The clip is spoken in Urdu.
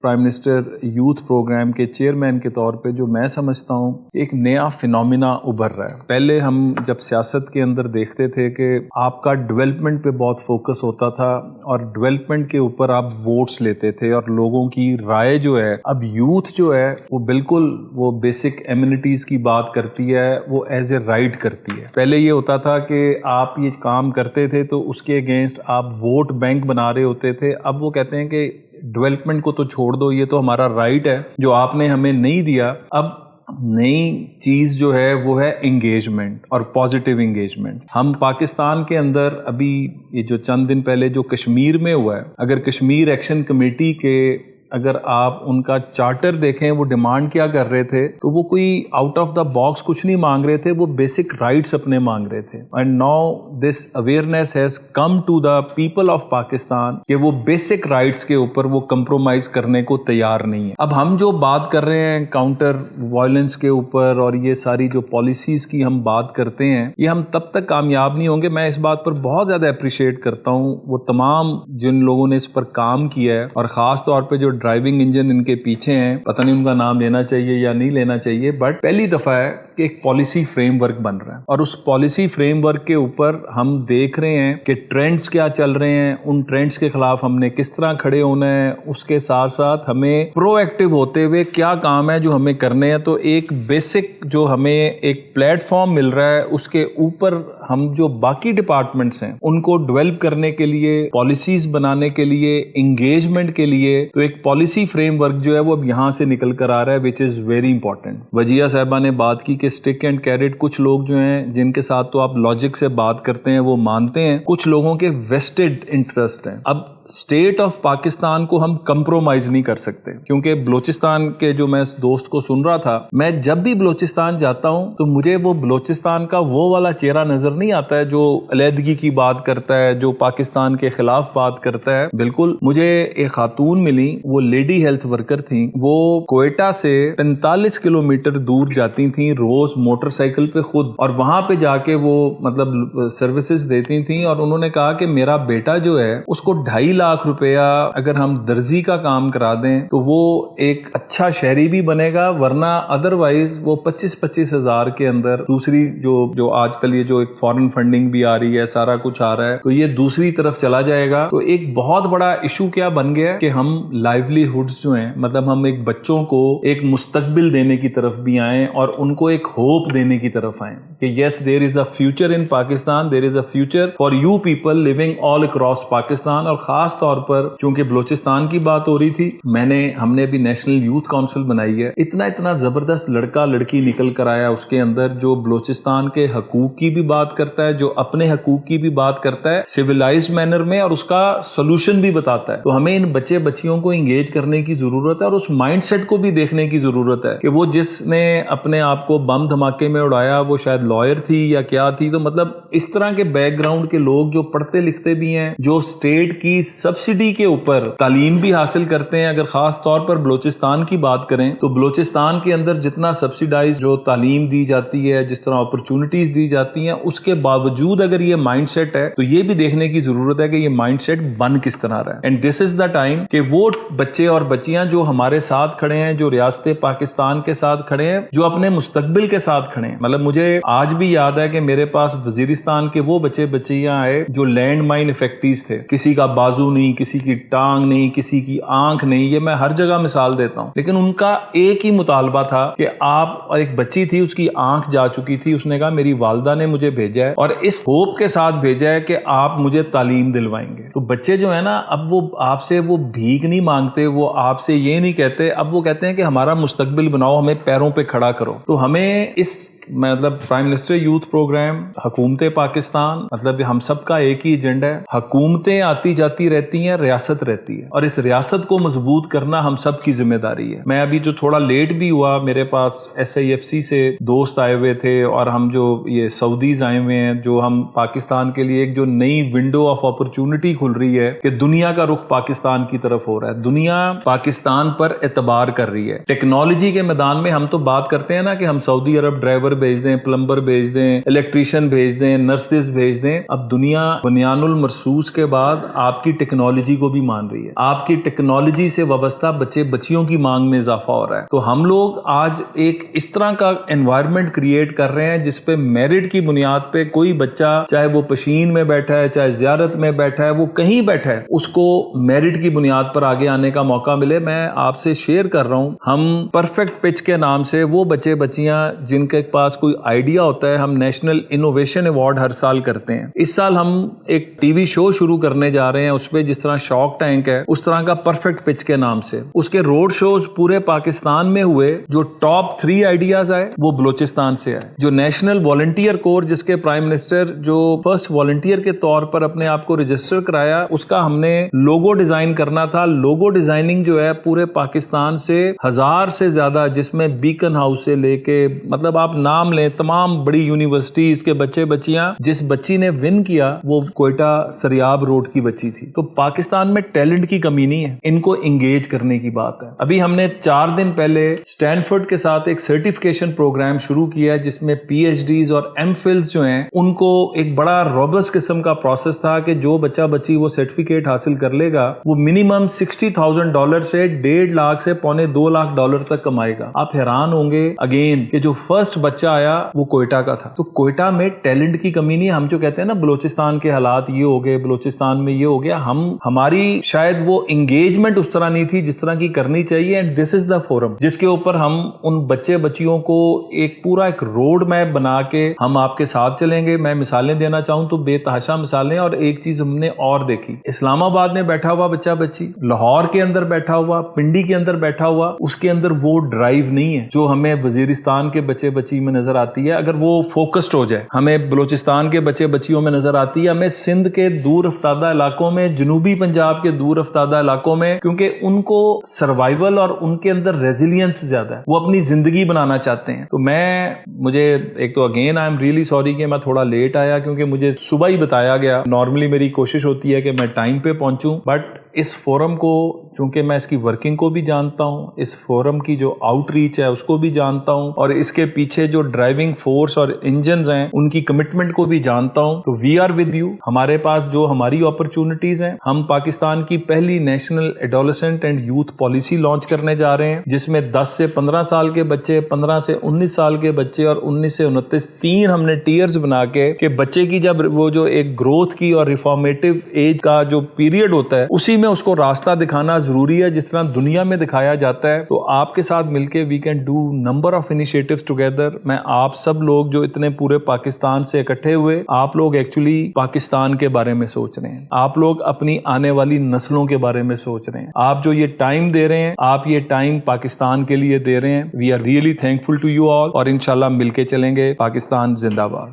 پرائم منسٹر یوتھ پروگرام کے چیئرمین کے طور پہ جو میں سمجھتا ہوں ایک نیا فینومینا ابھر رہا ہے. پہلے ہم جب سیاست کے اندر دیکھتے تھے کہ آپ کا ڈیولپمنٹ پہ بہت فوکس ہوتا تھا اور ڈیولپمنٹ کے اوپر آپ ووٹس لیتے تھے اور لوگوں کی رائے جو ہے, اب یوتھ جو ہے وہ بالکل وہ بیسک ایمینٹیز کی بات کرتی ہے, وہ ایز اے رائٹ کرتی ہے. پہلے یہ ہوتا تھا کہ آپ یہ کام کرتے تھے تو اس کے اگینسٹ آپ ووٹ بینک بنا رہے ہوتے تھے. اب وہ کہتے ہیں کہ ڈیولپمنٹ کو تو چھوڑ دو, یہ تو ہمارا رائٹ ہے جو آپ نے ہمیں نہیں دیا. اب نئی چیز جو ہے وہ ہے انگیجمنٹ اور پازیٹیو انگیجمنٹ. ہم پاکستان کے اندر ابھی یہ جو چند دن پہلے جو کشمیر میں ہوا ہے, اگر کشمیر ایکشن کمیٹی کے اگر آپ ان کا چارٹر دیکھیں وہ ڈیمانڈ کیا کر رہے تھے تو وہ کوئی آؤٹ آف دا باکس کچھ نہیں مانگ رہے تھے, وہ بیسک رائٹس اپنے مانگ رہے تھے. And now this awareness has come to the people of Pakistan کہ وہ بیسک رائٹس کے اوپر وہ کمپرومائز کرنے کو تیار نہیں ہے. اب ہم جو بات کر رہے ہیں کاؤنٹر وائلنس کے اوپر اور یہ ساری جو پالیسیز کی ہم بات کرتے ہیں, یہ ہم تب تک کامیاب نہیں ہوں گے. میں اس بات پر بہت زیادہ اپریشیٹ کرتا ہوں وہ تمام جن لوگوں نے اس پر کام کیا ہے, اور خاص طور پہ جو ڈرائیونگ انجن ان کے پیچھے ہیں, پتہ نہیں ان کا نام لینا چاہیے یا نہیں لینا چاہیے, بٹ پہلی دفعہ ہے کہ ایک پالیسی فریم ورک بن رہا ہے اور اس پالیسی فریم ورک کے اوپر ہم دیکھ رہے ہیں کہ ٹرینڈز کیا چل رہے ہیں, ان ٹرینڈز کے خلاف ہم نے کس طرح کھڑے ہونا ہے, اس کے ساتھ ساتھ ہمیں پرو ایکٹیو ہوتے ہوئے کیا کام ہے جو ہمیں کرنے ہیں. تو ایک بیسک جو ہمیں ایک پلیٹ فارم مل رہا ہے, اس کے اوپر ہم جو باقی ڈپارٹمنٹس ہیں ان کو ڈیولپ کرنے کے لیے, پالیسیز بنانے کے لیے, انگیجمنٹ کے لیے, تو ایک پالیسی فریم ورک جو ہے وہ اب یہاں سے نکل کر آ رہا ہے, وچ از ویری امپورٹنٹ. وجیہ صاحبہ نے بات کی کہ اسٹک اینڈ کیرٹ, کچھ لوگ جو ہیں جن کے ساتھ تو آپ لاجک سے بات کرتے ہیں وہ مانتے ہیں, کچھ لوگوں کے ویسٹڈ انٹرسٹ ہیں. اب اسٹیٹ آف پاکستان کو ہم کمپرومائز نہیں کر سکتے, کیونکہ بلوچستان کے جو میں دوست کو سن رہا تھا, میں جب بھی بلوچستان جاتا ہوں تو مجھے وہ بلوچستان کا وہ والا چہرہ نظر نہیں آتا ہے جو علیحدگی کی بات کرتا ہے, جو پاکستان کے خلاف بات کرتا ہے. بالکل مجھے ایک خاتون ملی, وہ لیڈی ہیلتھ ورکر تھیں, وہ کوئٹہ سے 45 کلومیٹر دور جاتی تھیں روز موٹر سائیکل پہ خود, اور وہاں پہ جا کے وہ مطلب سروسز دیتی تھیں. اور انہوں نے کہا کہ میرا بیٹا جو ہے اس کو 2.5 لاکھ روپیہ اگر ہم درزی کا کام کرا دیں تو وہ ایک اچھا شہری بھی بنے گا, ورنہ ادروائز وہ 25 ہزار کے اندر دوسری جو آج کل یہ جو ایک فارن فنڈنگ بھی آ رہی ہے, سارا کچھ آ رہا ہے, تو یہ دوسری طرف چلا جائے گا. تو ایک بہت بڑا ایشو کیا بن گیا کہ ہم لائیولی ہوڈز جو ہیں, مطلب ہم ایک بچوں کو ایک مستقبل دینے کی طرف بھی آئیں اور ان کو ایک ہوپ دینے کی طرف آئیں کہ yes there is a future in Pakistan, there is a future for you people living all across Pakistan. اور خاص طور پر چونکہ بلوچستان کی بات ہو رہی تھی, ہم نے بھی نیشنل یوتھ کونسل بنائی ہے. اتنا زبردست لڑکا لڑکی نکل کر آیا اس کے اندر جو بلوچستان کے حقوق کی بھی بات کرتا ہے, جو اپنے حقوق کی بھی بات کرتا ہے سویلائزڈ مینر میں, اور اس کا سولوشن بھی بتاتا ہے. تو ہمیں ان بچے بچیوں کو انگیج کرنے کی ضرورت ہے اور اس مائنڈ سیٹ کو بھی دیکھنے کی ضرورت ہے کہ وہ جس نے اپنے آپ کو بم دھماکے میں اڑایا وہ شاید لائر تھی یا کیا تھی. تو مطلب اس طرح کے بیک گراؤنڈ کے لوگ جو پڑھتے لکھتے بھی ہیں, جو اسٹیٹ کی سبسڈی کے اوپر تعلیم بھی حاصل کرتے ہیں. اگر خاص طور پر بلوچستان کی بات کریں تو بلوچستان کے اندر جتنا سبسڈائز جو تعلیم دی جاتی ہے, جس طرح اپرچونٹیز دی جاتی ہیں, اس کے باوجود اگر یہ مائنڈ سیٹ ہے تو یہ بھی دیکھنے کی ضرورت ہے کہ یہ مائنڈ سیٹ بن کس طرح رہا ہے. And this is the time کہ وہ بچے اور بچیاں جو ہمارے ساتھ کھڑے ہیں, جو ریاست پاکستان کے ساتھ کھڑے ہیں, جو اپنے مستقبل کے ساتھ کھڑے ہیں. مطلب مجھے آج بھی یاد ہے کہ میرے پاس وزیرستان کے وہ بچے بچیاں آئے جو لینڈ مائن افیکٹیز تھے, کسی کا بازو نہیں, کسی کی ٹانگ نہیں, کسی کی آنکھ نہیں, یہ میں ہر جگہ مثال دیتا ہوں, لیکن ان کا ایک ہی مطالبہ تھا کہ آپ, اور ایک بچی تھی اس کی آنکھ جا چکی تھی, اس نے کہا میری والدہ نے مجھے بھیجا ہے اور اس ہوپ کے ساتھ بھیجا ہے کہ آپ مجھے تعلیم دلوائیں گے. تو بچے جو ہے نا, اب وہ آپ سے وہ بھیک نہیں مانگتے, وہ آپ سے یہ نہیں کہتے, اب وہ کہتے ہیں کہ ہمارا مستقبل بناؤ, ہمیں پیروں پہ کھڑا کرو. تو ہمیں اس مطلب پرائم منسٹر یوتھ پروگرام, حکومت پاکستان, مطلب ہم سب کا ایک ہی ایجنڈا ہے. حکومتیں آتی جاتی رہتی ہیں, ریاست رہتی ہے, اور اس ریاست کو مضبوط کرنا ہم سب کی ذمہ داری ہے. میں ابھی جو تھوڑا لیٹ بھی ہوا, میرے پاس SIFC سے دوست آئے ہوئے تھے اور ہم جو یہ سعودیز آئے ہوئے ہیں, جو ہم پاکستان کے لیے ایک جو نئی ونڈو آف اپرچونٹی کھل رہی ہے کہ دنیا کا رخ پاکستان کی طرف ہو رہا ہے, دنیا پاکستان پر اعتبار کر رہی ہے. ٹیکنالوجی کے میدان میں ہم تو بات کرتے ہیں نا کہ ہم سعودی عرب ڈرائیور بھیج دیں, پلمبر بھیج دیں, الیکٹریشین بھیج دیں, نرسز بھیج دیں. اب دنیا بنیان المرصوص کے بعد آپ کی ٹیکنالوجی کو بھی مان رہی ہے, آپ کی ٹیکنالوجی سے وابستہ بچے بچیوں کی مانگ میں اضافہ ہو رہا ہے. تو ہم لوگ آج ایک اس طرح کا انوائرمنٹ کریٹ کر رہے ہیں جس پہ میرٹ کی بنیاد پہ کوئی بچہ, چاہے وہ پشین میں بیٹھا ہے, چاہے زیارت میں بیٹھا ہے, وہ کہیں بیٹھا ہے, اس کو میرٹ کی بنیاد پر آگے آنے کا موقع ملے. میں آپ سے شیئر کر رہا ہوں, ہم پرفیکٹ پچ کے نام سے وہ بچے بچیاں جن کے پاس کوئی آئیڈیا ہوتا ہے, ہم نیشنل انوویشن ایوارڈ ہر سال کرتے ہیں. اس سال ہم ایک ٹی وی شو شروع کرنے جا رہے ہیں, اس پہ جس طرح شارک ٹینک ہے اس طرح کا پرفیکٹ پچ کے نام سے. اس کے روڈ شوز پورے پاکستان میں ہوئے. جو ٹاپ 3 آئیڈیاز آئے وہ بلوچستان سے آئے. جو نیشنل والنٹیئر کور, جس کے پرائم منسٹر جو فرسٹ والنٹیئر کے طور پر اپنے آپ کو رجسٹر کرایا, اس کا ہم نے لوگو ڈیزائن کرنا تھا. لوگو ڈیزائننگ جو ہے پورے پاکستان سے 1000 سے زیادہ, جس میں بیکن ہاؤس سے لے کے, مطلب آپ نام لیں, تمام بڑی یونیورسٹیز کے بچے بچیاں. جس بچی نے ون کیا وہ کوئٹہ سریاب روڈ کی بچی تھی. تو پاکستان میں ٹیلنٹ کی کمی نہیں ہے, ان کو انگیج کرنے کی بات ہے. ابھی ہم نے 4 دن پہلے اسٹینفورڈ کے ساتھ ایک سرٹیفکیشن پروگرام شروع کیا ہے جس میں پی ایچ ڈیز اور ایم فلز جو ہیں ان کو ایک بڑا روبسٹ قسم کا پروسیس تھا کہ جو بچہ بچی وہ سرٹیفکیٹ حاصل کر لے گا وہ منیمم $60,000 سے $1.5 لاکھ سے $2.25 لاکھ تک کمائے گا. آپ حیران ہوں گے اگین کہ جو فرسٹ بچہ آیا وہ کوئٹہ کا تھا. تو کوئٹہ میں ٹیلنٹ کی کمی نہیں ہے. ہم جو کہتے ہیں نا بلوچستان کے حالات یہ ہو گئے, بلوچستان میں یہ ہو گیا, ہماری شاید وہ انگیجمنٹ اس طرح نہیں تھی جس طرح کی کرنی چاہیے. And this is the forum جس کے اوپر ہم ان بچے بچیوں کو ایک پورا ایک روڈ میپ بنا کے ہم آپ کے ساتھ چلیں گے. میں مثالیں دینا چاہوں تو بے تحاشا مثالیں. اور ایک چیز ہم نے اور دیکھی, اسلام آباد میں بیٹھا ہوا بچہ بچی, لاہور کے اندر بیٹھا ہوا, پنڈی کے اندر بیٹھا ہوا, اس کے اندر وہ ڈرائیو نہیں ہے جو ہمیں وزیرستان کے بچے بچی میں نظر آتی ہے. اگر وہ فوکسڈ ہو جائے, ہمیں بلوچستان کے بچے بچیوں میں نظر آتی ہے, ہمیں سندھ کے دور افتادہ علاقوں میں, جنوبی پنجاب کے دور افتادہ علاقوں میں, کیونکہ ان کو سروائیول اور ان کے اندر ریزیلینس زیادہ ہے, وہ اپنی زندگی بنانا چاہتے ہیں. تو مجھے ایک تو again I am really sorry کہ میں تھوڑا لیٹ آیا, کیونکہ مجھے صبح ہی بتایا گیا. نارملی میری کوشش ہوتی ہے کہ میں ٹائم پہ پہنچوں, بٹ اس فورم کو چونکہ میں اس کی ورکنگ کو بھی جانتا ہوں, اس فورم کی جو آؤٹ ریچ ہے اس کو بھی جانتا ہوں, اور اس کے پیچھے جو ڈرائیونگ فورس اور انجنز ہیں ان کی کمٹمنٹ کو بھی جانتا ہوں. تو وی آر ود یو. ہمارے پاس جو ہماری اپرچونٹیز ہیں, ہم پاکستان کی پہلی national adolescent and youth policy launch کرنے جا رہے ہیں جس میں 10 سے 15 سال کے بچے, 15 سے 19 سال کے بچے اور 19 سے 29, 3 ہم نے ٹیئرز بنا کے کہ بچے کی جب وہ جو ایک گروتھ کی اور ریفارمیٹو ایج کا جو پیریڈ ہوتا ہے اسی میں اس کو راستہ دکھانا ضروری ہے جس طرح دنیا میں دکھایا جاتا ہے. تو آپ کے ساتھ مل کے we can do number of initiatives together. میں آپ سب لوگ جو اتنے پورے پاکستان سے اکٹھے ہوئے, آپ لوگ ایکچولی پاکستان کے بارے میں سوچ رہے ہیں, آپ لوگ اپنی آنے والی نسلوں کے بارے میں سوچ رہے ہیں. آپ جو یہ ٹائم دے رہے ہیں, آپ یہ ٹائم پاکستان کے لیے دے رہے ہیں. We are really thankful to you all, اور انشاءاللہ مل کے چلیں گے. پاکستان زندہ باد.